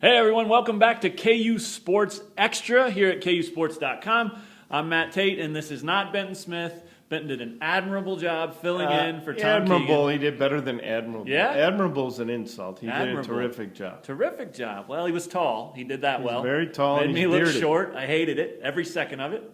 Hey everyone, welcome back to KU Sports Extra here at KUsports.com. I'm Matt Tate, and this is not Benton Smith. Benton did an admirable job filling in for Tom Admirable, Keegan. he did better than admirable. Yeah? Admirable's an insult. He Admirable. did a terrific job. Terrific job. Well, he was tall. He did that He's well. very tall. Made And me he's look bearded. short. I hated it, every second of it.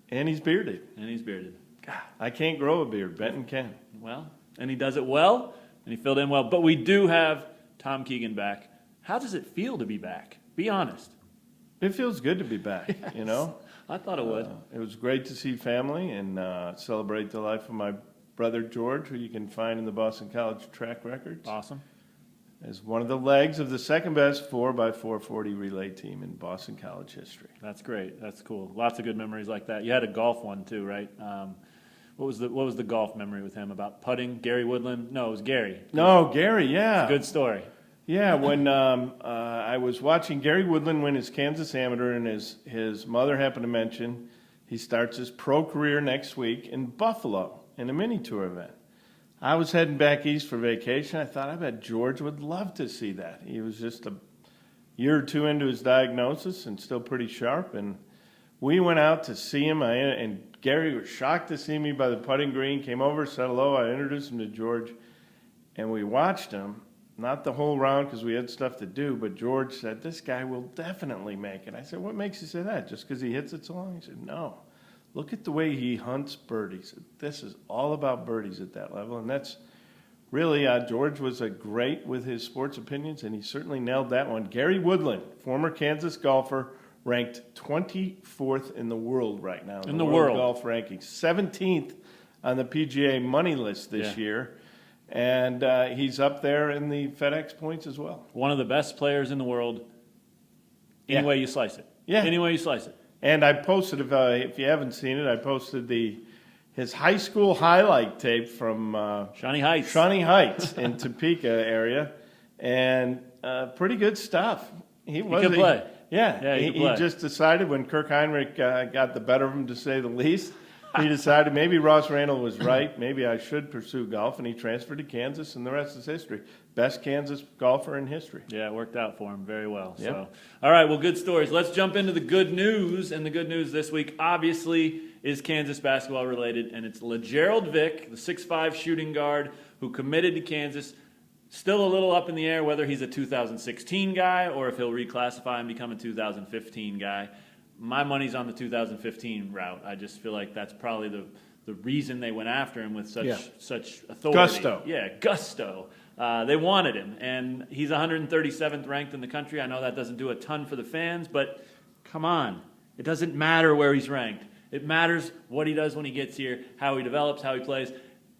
And he's bearded. And he's bearded. God. I can't grow a beard. Benton can. Well, and he does it well, and he filled in well. But we do have Tom Keegan back. How does it feel to be back? Be honest. It feels good to be back, Yes. you know? I thought it would. It was great to see family and celebrate the life of my brother George, who you can find in the Boston College track records. Awesome. As one of the legs of the second best 4x440 relay team in Boston College history. That's great. That's cool. Lots of good memories like that. You had a golf one too, right? What was the golf memory with him about putting? Gary Woodland? No, it was Gary. No, Gary, yeah. Good story. Yeah, when I was watching Gary Woodland win his Kansas Amateur, and his mother happened to mention he starts his pro career next week in Buffalo in a mini tour event. I was heading back east for vacation. I thought, I bet George would love to see that. He was just a year or two into his diagnosis and still pretty sharp. And we went out to see him, and Gary was shocked to see me by the putting green, came over, said hello. I introduced him to George, and we watched him. Not the whole round because we had stuff to do, but George said, this guy will definitely make it. I said, what makes you say that? Just because he hits it so long? He said, no. Look at the way he hunts birdies. This is all about birdies at that level, and that's really, George was a great with his sports opinions, and he certainly nailed that one. Gary Woodland, former Kansas golfer, ranked 24th in the world right now. In the world. Golf rankings. 17th on the PGA money list this year. And he's up there in the FedEx points as well. One of the best players in the world, any way you slice it. Yeah. Any way you slice it. And I posted, if you haven't seen it, I posted his high school highlight tape from Shawnee Heights. Shawnee Heights in Topeka area. And pretty good stuff. He could play. Yeah, he he just decided when Kirk Heinrich got the better of him, to say the least, he decided maybe Ross Randall was right. Maybe I should pursue golf, and he transferred to Kansas, and the rest is history. Best Kansas golfer in history. Yeah, it worked out for him very well. Yep. So, all right, well, good stories. Let's jump into the good news, and the good news this week, obviously, is Kansas basketball related, and it's LeGerald Vick, the 6'5" shooting guard who committed to Kansas. Still a little up in the air whether he's a 2016 guy or if he'll reclassify and become a 2015 guy. My money's on the 2015 route. I just feel like that's probably the reason they went after him with such authority. Gusto. Yeah, gusto. They wanted him, and he's 137th ranked in the country. I know that doesn't do a ton for the fans, but come on. It doesn't matter where he's ranked. It matters what he does when he gets here, how he develops, how he plays.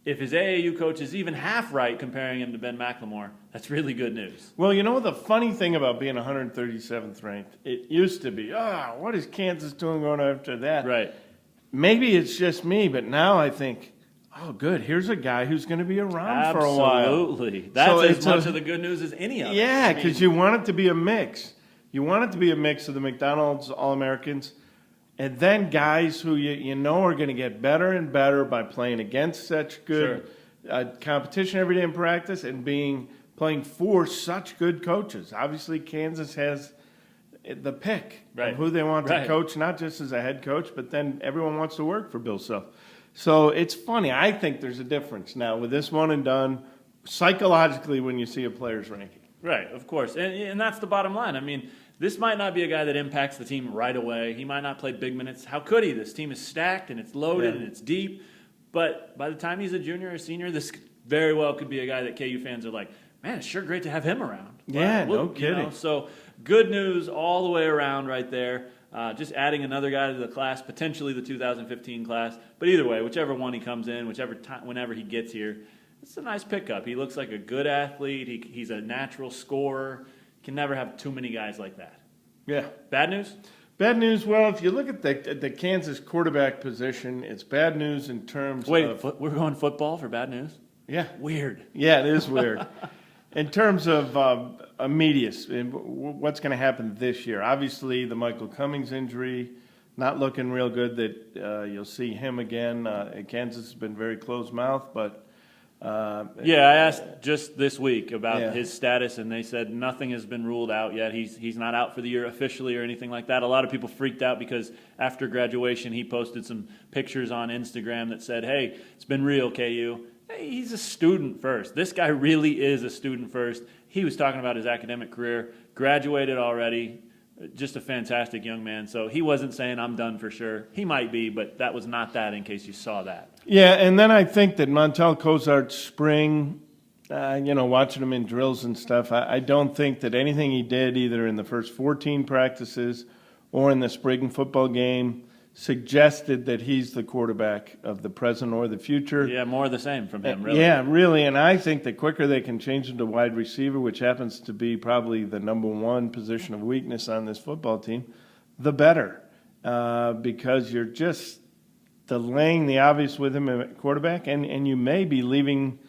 If his AAU coach is even half right comparing him to Ben McLemore, that's really good news. Well, you know the funny thing about being 137th ranked, it used to be, what is Kansas doing going after that? Right. Maybe it's just me, but now I think, oh, good, here's a guy who's going to be around for a while. Absolutely. That's as much of the good news as any of it. Yeah, because you want it to be a mix. You want it to be a mix of the McDonald's All-Americans and then guys who you know are going to get better and better by playing against such good competition every day in practice and playing for such good coaches. Obviously, Kansas has the pick of who they want to coach, not just as a head coach, but then everyone wants to work for Bill Self. So it's funny. I think there's a difference now with this one and done psychologically when you see a player's ranking. Right, of course. And that's the bottom line. I mean, this might not be a guy that impacts the team right away. He might not play big minutes. How could he? This team is stacked, and it's loaded, and it's deep. But by the time he's a junior or senior, this very well could be a guy that KU fans are like, man, it's sure great to have him around. Yeah, no kidding. You know? So good news all the way around right there. Just adding another guy to the class, potentially the 2015 class. But either way, whichever one he comes in, whenever he gets here, it's a nice pickup. He looks like a good athlete. He's a natural scorer. Can never have too many guys like that. Yeah. Bad news? Bad news, well, if you look at the Kansas quarterback position, it's bad news in terms of... Wait, we're going football for bad news? Yeah. Weird. Yeah, it is weird. In terms of immediacy, what's going to happen this year? Obviously, the Michael Cummings injury, not looking real good that you'll see him again. Kansas has been very closed-mouthed, but Yeah, I asked just this week about his status, and they said nothing has been ruled out yet. He's not out for the year officially or anything like that. A lot of people freaked out because after graduation, he posted some pictures on Instagram that said, "Hey, it's been real, KU." Hey, he's a student first. This guy really is a student first. He was talking about his academic career, graduated already, just a fantastic young man. So he wasn't saying, "I'm done for sure." He might be, but that was not that, in case you saw that. Yeah, and then I think that Montel Cozart's spring, watching him in drills and stuff, I don't think that anything he did either in the first 14 practices or in the spring football game suggested that he's the quarterback of the present or the future. Yeah, more of the same from him, really. Yeah, really, and I think the quicker they can change him to wide receiver, which happens to be probably the number one position of weakness on this football team, the better, because you're just delaying the obvious with him at quarterback, and you may be leaving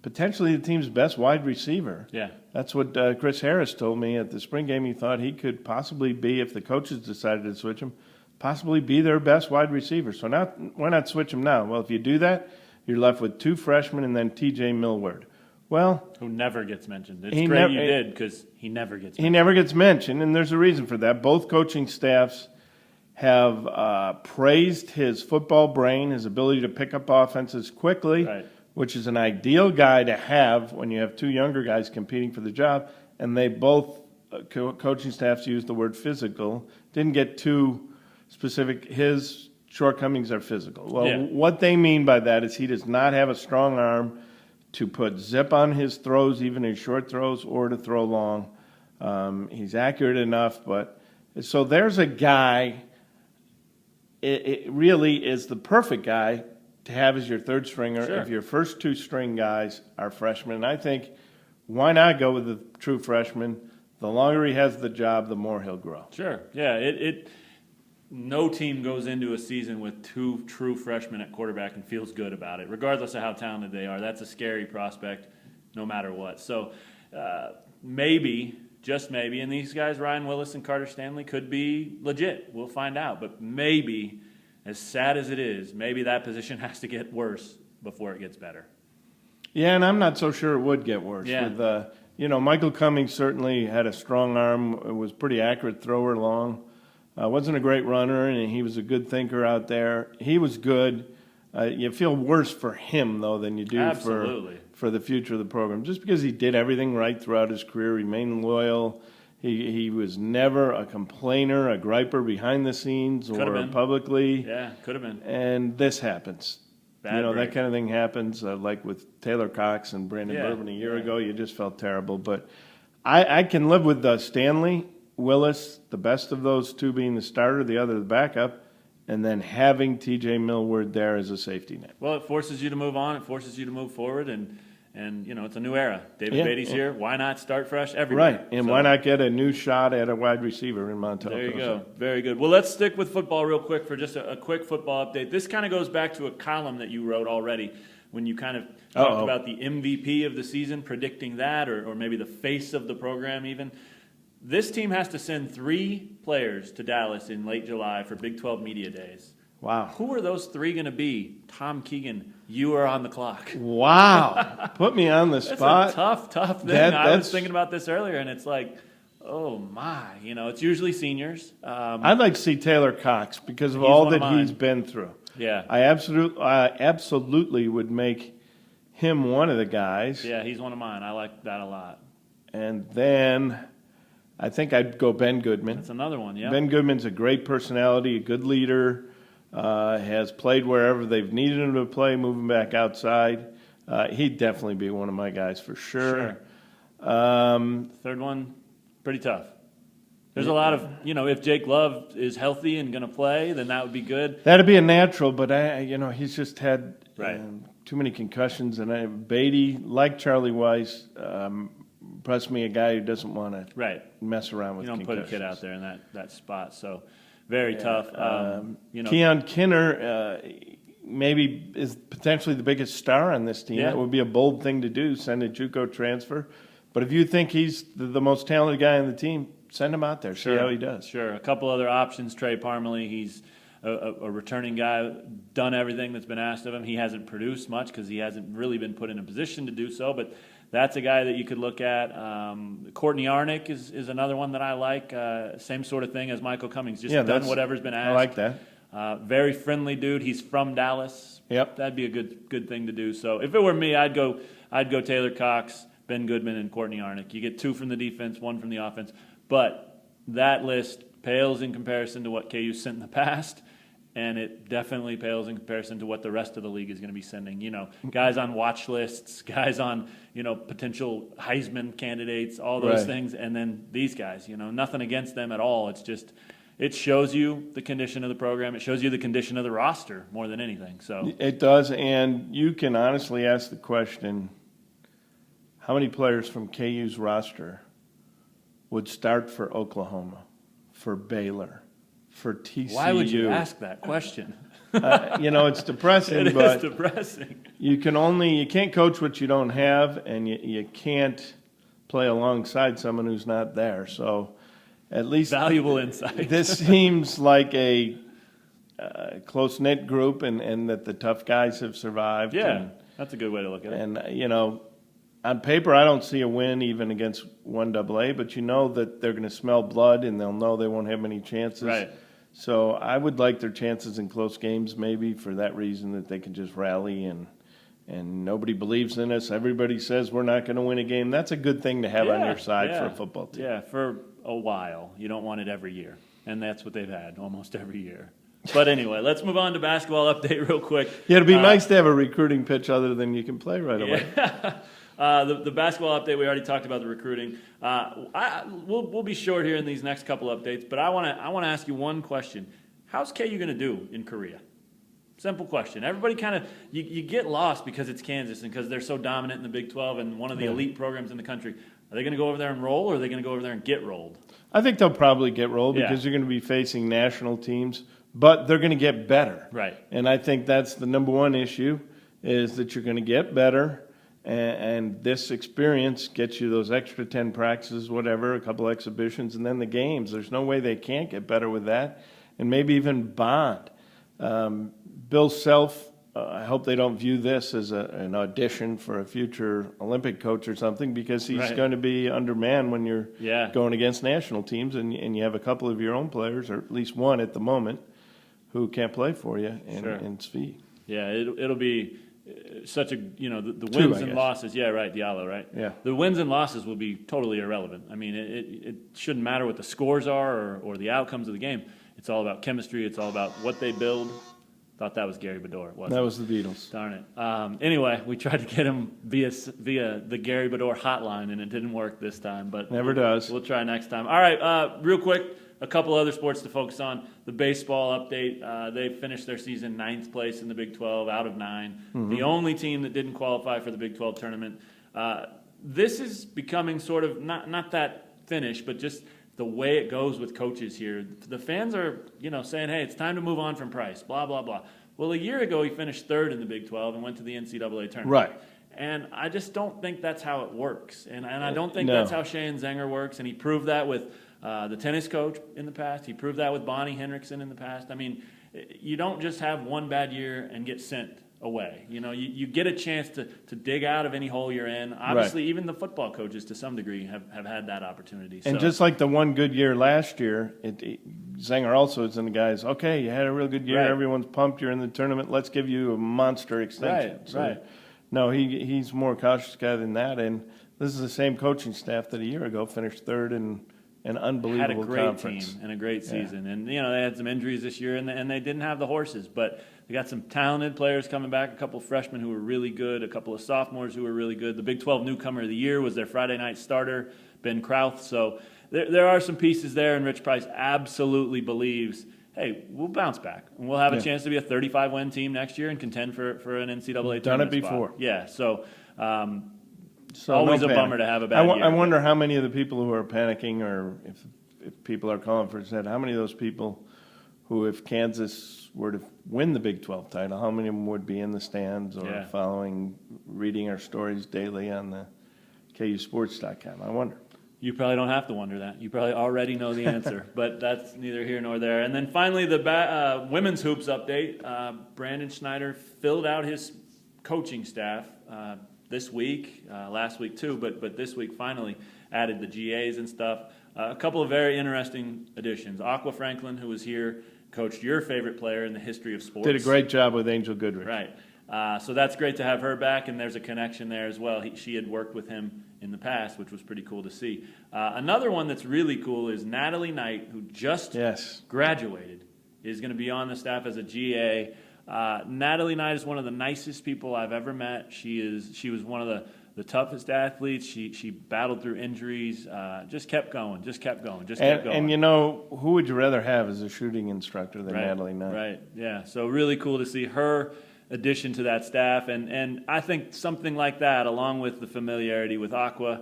potentially the team's best wide receiver. Yeah. That's what Chris Harris told me at the spring game. He thought he could possibly be, if the coaches decided to switch him, possibly be their best wide receiver. So now, why not switch him now? Well, if you do that, you're left with two freshmen and then T.J. Millward. Well, who never gets mentioned. It's great you did, because he never gets mentioned. He never gets mentioned, and there's a reason for that. Both coaching staffs have praised his football brain, his ability to pick up offenses quickly, Right. which is an ideal guy to have when you have two younger guys competing for the job. And they both, coaching staffs used the word physical, didn't get too specific. His shortcomings are physical. Well, What they mean by that is he does not have a strong arm to put zip on his throws, even his short throws, or to throw long. He's accurate enough, but so there's a guy. It really is the perfect guy to have as your third stringer if your first two string guys are freshmen. And I think, why not go with the true freshman? The longer he has the job, the more he'll grow. Sure. Yeah. No team goes into a season with two true freshmen at quarterback and feels good about it, regardless of how talented they are. That's a scary prospect, no matter what. So maybe, just maybe, and these guys, Ryan Willis and Carter Stanley, could be legit. We'll find out. But maybe, as sad as it is, maybe that position has to get worse before it gets better. Yeah, and I'm not so sure it would get worse. Yeah. With, Michael Cummings certainly had a strong arm, was pretty accurate thrower long. Wasn't a great runner, and he was a good thinker out there. He was good. You feel worse for him, though, than you do for the future of the program. Just because he did everything right throughout his career, remained loyal. He was never a complainer, a griper behind the scenes or publicly. Yeah, could have been. And this happens. Bad break. That kind of thing happens, like with Taylor Cox and Brandon Bourbon a year ago. You just felt terrible. But I can live with Stanley, Willis, the best of those two being the starter, the other the backup, and then having T.J. Millward there as a safety net. Well, it forces you to move on. It forces you to move forward, and it's a new era. David Beatty's here. Why not start fresh everywhere? Right, and why not get a new shot at a wide receiver in Montel? There you go. Very good. Well, let's stick with football real quick for just a quick football update. This kind of goes back to a column that you wrote already when you kind of talked about the MVP of the season, predicting that, or maybe the face of the program even. This team has to send 3 players to Dallas in late July for Big 12 Media Days. Wow. Who are those 3 going to be? Tom Keegan, you are on the clock. Wow. Put me on the spot. That's a tough thing. I was thinking about this earlier, and it's like, oh, my. It's usually seniors. I'd like to see Taylor Cox because of all that he's been through. Yeah. I absolutely would make him one of the guys. Yeah, he's one of mine. I like that a lot. And then I think I'd go Ben Goodman. That's another one, yeah. Ben Goodman's a great personality, a good leader, has played wherever they've needed him to play, moving back outside. He'd definitely be one of my guys for sure. Third one, pretty tough. There's a lot of, if Jake Love is healthy and going to play, then that would be good. That'd be a natural, but he's just had too many concussions. And Beatty, like Charlie Weiss, impressed me, a guy who doesn't want to mess around with concussions. You don't put a kid out there in that spot, so very tough. Keon Kinner maybe is potentially the biggest star on this team. That would be a bold thing to do, send a JUCO transfer. But if you think he's the most talented guy on the team, send him out there, see how he does. Sure. A couple other options, Trey Parmalee, he's a returning guy, done everything that's been asked of him. He hasn't produced much because he hasn't really been put in a position to do so, but that's a guy that you could look at. Courtney Arnick is another one that I like. Same sort of thing as Michael Cummings, just done whatever's been asked. I like that. Very friendly dude. He's from Dallas. Yep. That'd be a good thing to do. So if it were me, I'd go Taylor Cox, Ben Goodman, and Courtney Arnick. You get 2 from the defense, 1 from the offense. But that list pales in comparison to what KU sent in the past, and it definitely pales in comparison to what the rest of the league is going to be sending. You know, guys on watch lists, guys on, potential Heisman candidates, all those things, and then these guys, nothing against them at all. It's just, it shows you the condition of the program. It shows you the condition of the roster more than anything. So it does, and you can honestly ask the question, how many players from KU's roster would start for Oklahoma, for Baylor, for TCU? Why would you ask that question? It's depressing. It is depressing. You can't coach what you don't have, and you can't play alongside someone who's not there. So at least valuable insight. This seems like a close-knit group, and that the tough guys have survived. Yeah, that's a good way to look at it. And, on paper, I don't see a win even against 1AA, but you know that they're going to smell blood, and they'll know they won't have many chances. Right. So I would like their chances in close games, maybe for that reason, that they can just rally and nobody believes in us. Everybody says we're not going to win a game. That's a good thing to have on your side for a football team. Yeah, for a while. You don't want it every year, and that's what they've had almost every year. But anyway, let's move on to basketball update real quick. Yeah, it'd be nice to have a recruiting pitch other than you can play right away. The basketball update, we already talked about the recruiting. We'll be short here in these next couple updates, but I want to ask you one question. How's KU going to do in Korea? Simple question. Everybody kind of you get lost because it's Kansas and because they're so dominant in the Big 12 and one of the elite programs in the country. Are they going to go over there and roll, or are they going to go over there and get rolled? I think they'll probably get rolled because you're going to be facing national teams, but they're going to get better. Right. And I think that's the number one issue, is that you're going to get better. And this experience gets you those extra 10 practices, whatever, a couple exhibitions, and then the games. There's no way they can't get better with that, and maybe even bond. Bill Self, I hope they don't view this as an audition for a future Olympic coach or something, because he's going to be undermanned when you're going against national teams, and you have a couple of your own players, or at least one at the moment, who can't play for you in Svi. Yeah, it'll be such a, the wins and losses. Yeah, right, Diallo, right? Yeah. The wins and losses will be totally irrelevant. I mean, it shouldn't matter what the scores are or the outcomes of the game. It's all about chemistry. It's all about what they build. Thought that was Gary Bedore. That was the Beatles. Darn it. Anyway, we tried to get him via the Gary Bedore hotline, and it didn't work this time. But never does. We'll try next time. All right, real quick, a couple other sports to focus on. The baseball update, they finished their season 9th place in the Big 12 out of 9. Mm-hmm. The only team that didn't qualify for the Big 12 tournament. This is becoming sort of, not that finish, but just the way it goes with coaches here. The fans are, saying, hey, it's time to move on from Price, blah, blah, blah. Well, a year ago, he finished 3rd in the Big 12 and went to the NCAA tournament. Right. And I just don't think that's how it works. And I don't think that's how Shane Zenger works. And he proved that with the tennis coach in the past. He proved that with Bonnie Henriksen in the past. I mean, you don't just have one bad year and get sent away. You get a chance to dig out of any hole you're in. Obviously, even the football coaches to some degree have had that opportunity. And just like the one good year last year, Zenger also is in the guys, okay, you had a real good year, everyone's pumped, you're in the tournament, let's give you a monster extension. Right. No, he's a more cautious guy than that, and this is the same coaching staff that a year ago finished 3rd in an unbelievable conference. Had a great conference. team and a great season. And, they had some injuries this year, and they didn't have the horses. But they got some talented players coming back, a couple of freshmen who were really good, a couple of sophomores who were really good. The Big 12 Newcomer of the Year was their Friday night starter, Ben Krauth. So there are some pieces there, and Rich Price absolutely believes, hey, we'll bounce back. And we'll have a chance to be a 35-win team next year and contend for an NCAA tournament Done it spot. before. Yeah, so always a bummer to have a bad year. I wonder how many of the people who are panicking, or if people are calling for it, how many of those people who, if Kansas were to win the Big 12 title, how many of them would be in the stands or reading our stories daily on the KUsports.com? I wonder. You probably don't have to wonder that. You probably already know the answer, but that's neither here nor there. And then finally, the women's hoops update. Brandon Schneider filled out his coaching staff this week, last week too, but this week finally added the GAs and stuff. A couple of very interesting additions. Aqua Franklin, who was here, coached your favorite player in the history of sports. Did a great job with Angel Goodrich. Right. So that's great to have her back, and there's a connection there as well. She had worked with him in the past, which was pretty cool to see. Another one that's really cool is Natalie Knight, who just graduated, is going to be on the staff as a GA. Natalie Knight is one of the nicest people I've ever met. She was one of the toughest athletes. She battled through injuries, just kept going. And you know, who would you rather have as a shooting instructor than Natalie Knight? Right, yeah. So really cool to see her addition to that staff, and I think something like that, along with the familiarity with Aqua,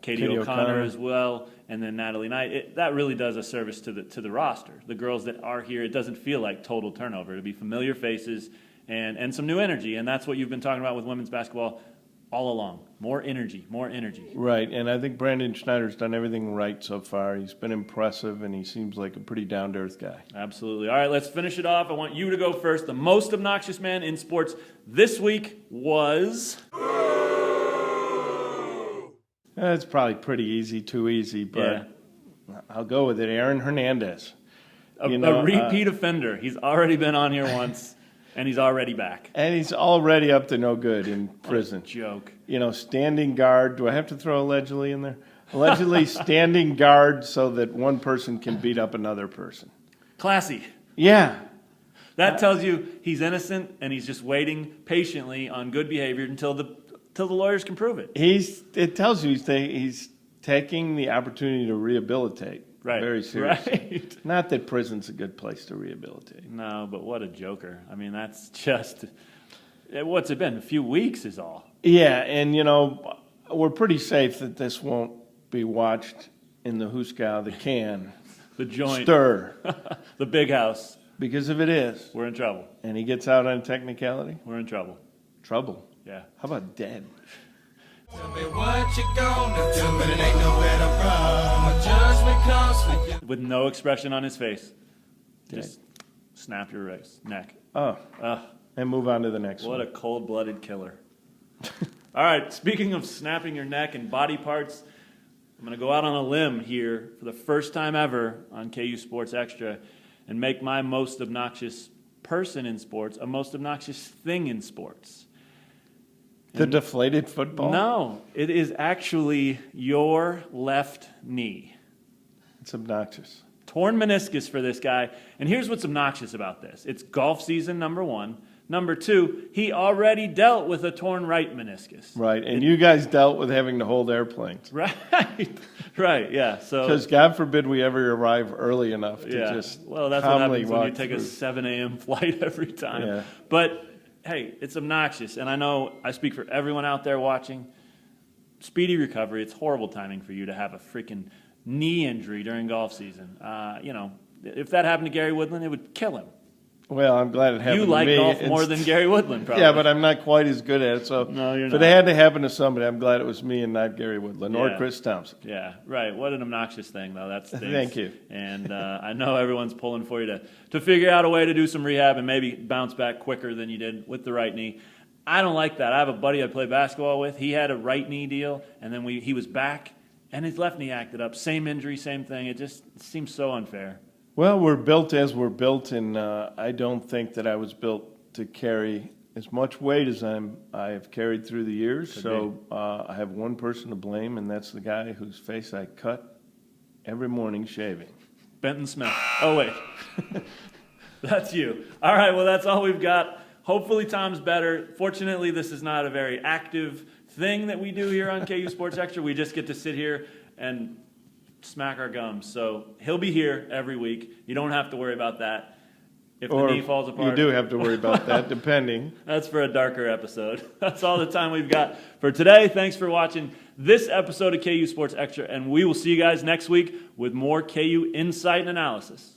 Katie O'Connor as well, and then Natalie Knight, that really does a service to the roster. The girls that are here, it doesn't feel like total turnover. It'll be familiar faces and some new energy, and that's what you've been talking about with women's basketball all along. More energy. Right, and I think Brandon Schneider's done everything right so far. He's been impressive, and he seems like a pretty down-to-earth guy. Absolutely. All right, let's finish it off. I want you to go first. The most obnoxious man in sports this week was... It's probably pretty easy, too easy, but I'll go with it. Aaron Hernandez. A repeat offender. He's already been on here once. And he's already back. And he's already up to no good in prison. What a joke. You know, standing guard. Do I have to throw allegedly in there? Allegedly standing guard so that one person can beat up another person. Classy. Yeah. That tells you he's innocent and he's just waiting patiently on good behavior until the lawyers can prove it. It tells you he's taking the opportunity to rehabilitate. Right. Very seriously. Right. Not that prison's a good place to rehabilitate. No, but what a joker. I mean, that's just, what's it been? A few weeks is all. Yeah, and you know, we're pretty safe that this won't be watched in the Huskow, the can. The joint. Stir. The big house. Because if it is. We're in trouble. And he gets out on technicality. We're in trouble. Trouble? Yeah. How about dead? Tell me what you gonna do, but it ain't nowhere to run. My judgment comes for you. With no expression on his face. Just snap your neck. And move on to the next one. What a cold-blooded killer. All right, speaking of snapping your neck and body parts, I'm going to go out on a limb here for the first time ever on KU Sports Extra and make my most obnoxious person in sports a most obnoxious thing in sports. The deflated football? No, it is actually your left knee. It's obnoxious. Torn meniscus for this guy. And here's what's obnoxious about this. It's golf season, number one. Number two, he already dealt with a torn right meniscus. Right, and you guys dealt with having to hold airplanes. Right, right, yeah. So because God forbid we ever arrive early enough to just well, that's what happens when you take through a 7 a.m. flight every time. Yeah. But hey, it's obnoxious, and I know I speak for everyone out there watching. Speedy recovery. It's horrible timing for you to have a freaking knee injury during golf season. You know, if that happened to Gary Woodland, it would kill him. Well, I'm glad it happened You like to me. golf more than Gary Woodland, probably. Yeah, but I'm not quite as good at it. So No, you're if not. it had to happen to somebody, I'm glad it was me and not Gary Woodland or Yeah. Chris Thompson. Yeah, right. What an obnoxious thing, though. That's Thank you. And I know everyone's pulling for you to figure out a way to do some rehab and maybe bounce back quicker than you did with the right knee. I don't like that. I have a buddy I play basketball with. He had a right knee deal, and then he was back, and his left knee acted up. Same injury, same thing. It just seems so unfair. Well, we're built as we're built, and I don't think that I was built to carry as much weight as I've carried through the years. So I have one person to blame, and that's the guy whose face I cut every morning shaving. Benton Smith. Oh, wait. That's you. All right, well, that's all we've got. Hopefully Tom's better. Fortunately, this is not a very active thing that we do here on KU Sports Extra. We just get to sit here and smack our gums. So he'll be here every week. You don't have to worry about that. If the knee falls apart. You do have to worry about that, depending. That's for a darker episode. That's all the time we've got for today. Thanks for watching this episode of KU Sports Extra, and we will see you guys next week with more KU insight and analysis.